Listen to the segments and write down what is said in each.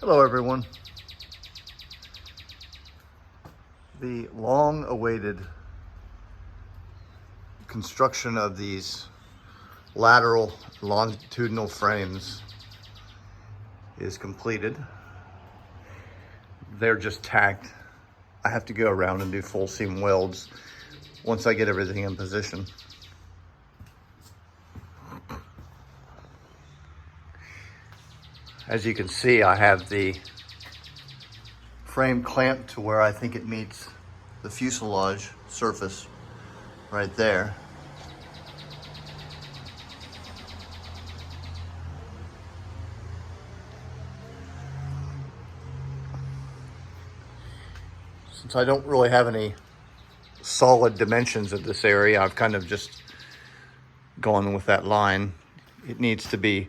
Hello everyone. The long-awaited construction of these lateral longitudinal frames is completed. They're just tacked. I have to go around and do full seam welds once I get everything in position. As you can see, I have the frame clamped to where I think it meets the fuselage surface right there. Since I don't really have any solid dimensions of this area, I've kind of just gone with that line. It needs to be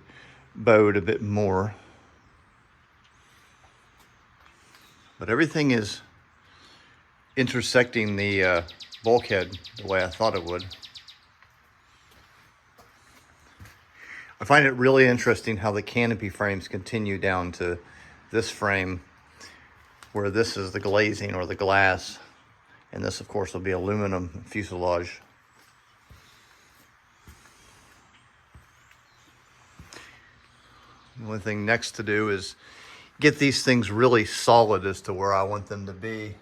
bowed a bit more. But everything is intersecting the bulkhead the way I thought it would. I find it really interesting how the canopy frames continue down to this frame, where this is the glazing or the glass, and this of course will be aluminum fuselage. The only thing next to do is get these things really solid as to where I want them to be,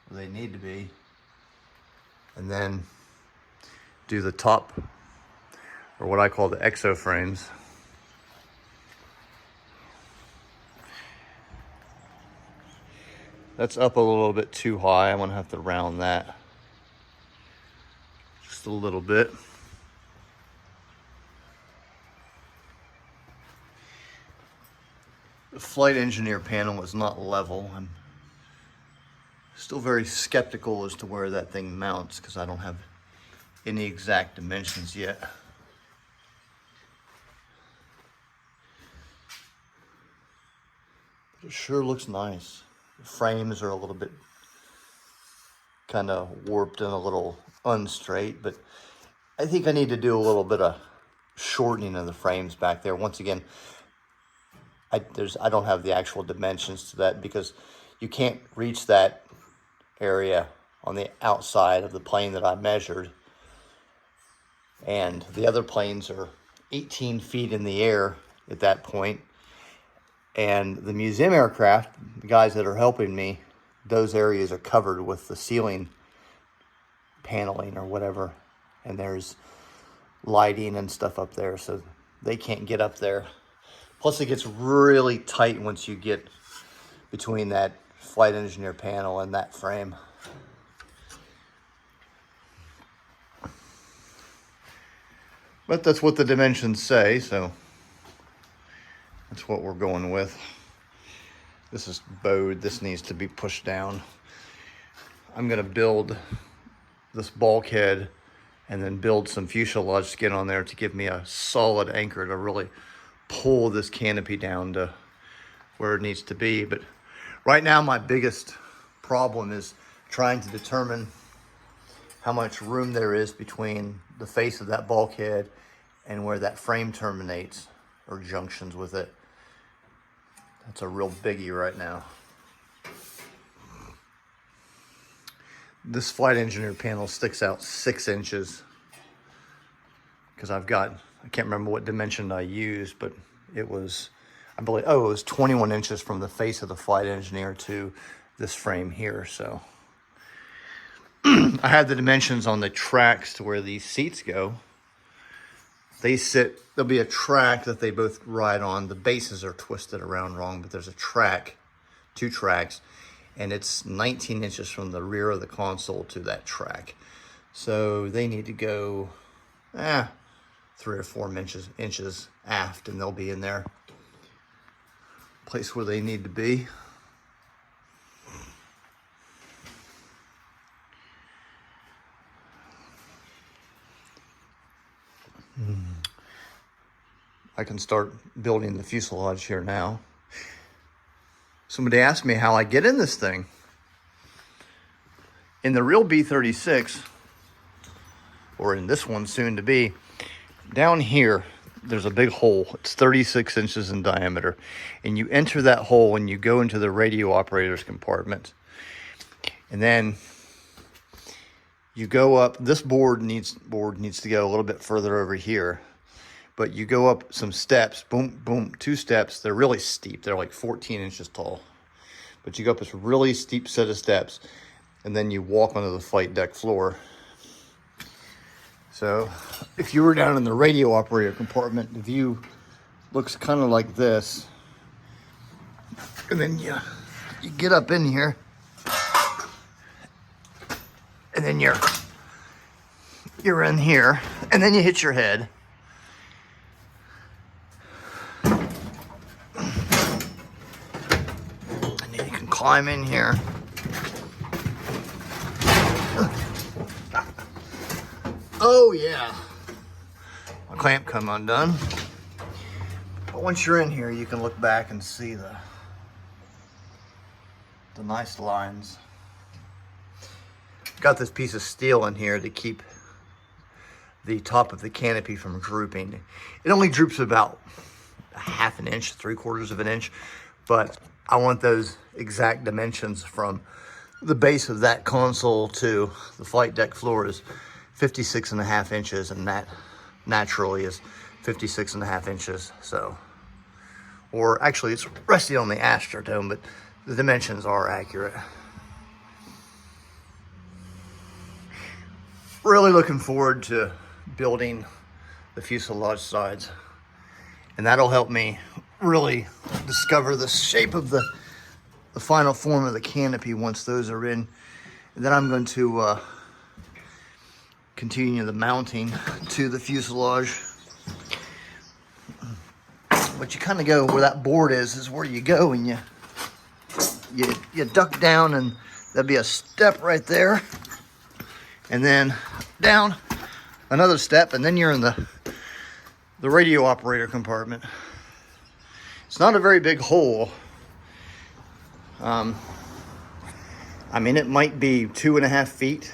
where they need to be, and then do the top, or what I call the exo frames. That's up a little bit too high. I'm gonna have to round that just a little bit. The flight engineer panel is not level. I'm still very skeptical as to where that thing mounts because I don't have any exact dimensions yet. But it sure looks nice. The frames are a little bit kind of warped and a little unstraight, but I think I need to do a little bit of shortening of the frames back there. Once again, I don't have the actual dimensions to that because you can't reach that area on the outside of the plane that I measured. And the other planes are 18 feet in the air at that point. And the museum aircraft, the guys that are helping me, those areas are covered with the ceiling paneling or whatever. And there's lighting and stuff up there, so they can't get up there. Plus it gets really tight once you get between that flight engineer panel and that frame. But that's what the dimensions say, so that's what we're going with. This is bowed, this needs to be pushed down. I'm gonna build this bulkhead and then build some fuselage skin on there to give me a solid anchor to really pull this canopy down to where it needs to be. But right now my biggest problem is trying to determine how much room there is between the face of that bulkhead and where that frame terminates or junctions with it. That's a real biggie right now. This flight engineer panel sticks out 6 inches because I can't remember what dimension I used, but it was, I believe, it was 21 inches from the face of the flight engineer to this frame here. So I had the dimensions on the tracks to where these seats go. There'll be a track that they both ride on. The bases are twisted around wrong, but there's a track, 2 tracks, and it's 19 inches from the rear of the console to that track. So they need to go 3 or 4 inches aft, and they'll be in their place where they need to be. I can start building the fuselage here now. Somebody asked me how I get in this thing. In the real B-36, or in this one soon to be, down here, there's a big hole. It's 36 inches in diameter. And you enter that hole and you go into the radio operator's compartment. And then you go up. This board needs to go a little bit further over here. But you go up some steps, boom, boom, 2 steps. They're really steep. They're like 14 inches tall. But you go up this really steep set of steps, and then you walk onto the flight deck floor. So if you were down in the radio operator compartment, the view looks kind of like this. And then you get up in here, and then you're in here, and then you hit your head. And then you can climb in here. Oh yeah, my clamp come undone. But once you're in here, you can look back and see the nice lines. Got this piece of steel in here to keep the top of the canopy from drooping. It only droops about a half an inch, 3/4 of an inch, but I want those exact dimensions from the base of that console to the flight deck floor is 56.5 inches, and that naturally is 56.5 inches. So, or actually it's resting on the Astrodome, but the dimensions are accurate. Really looking forward to building the fuselage sides, and that'll help me really discover the shape of the final form of the canopy once those are in. And then I'm going to continue the mounting to the fuselage. But you kind of go where that board is where you go, and you duck down, and there'll be a step right there, and then down another step, and then you're in the radio operator compartment. It's not a very big hole. I mean, it might be 2.5 feet.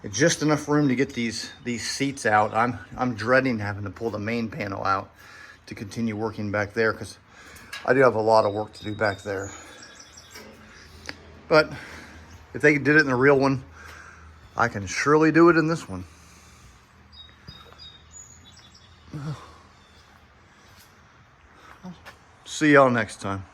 It's just enough room to get these seats out. I'm dreading having to pull the main panel out to continue working back there, because I do have a lot of work to do back there. But if they did it in the real one, I can surely do it in this one. See y'all next time.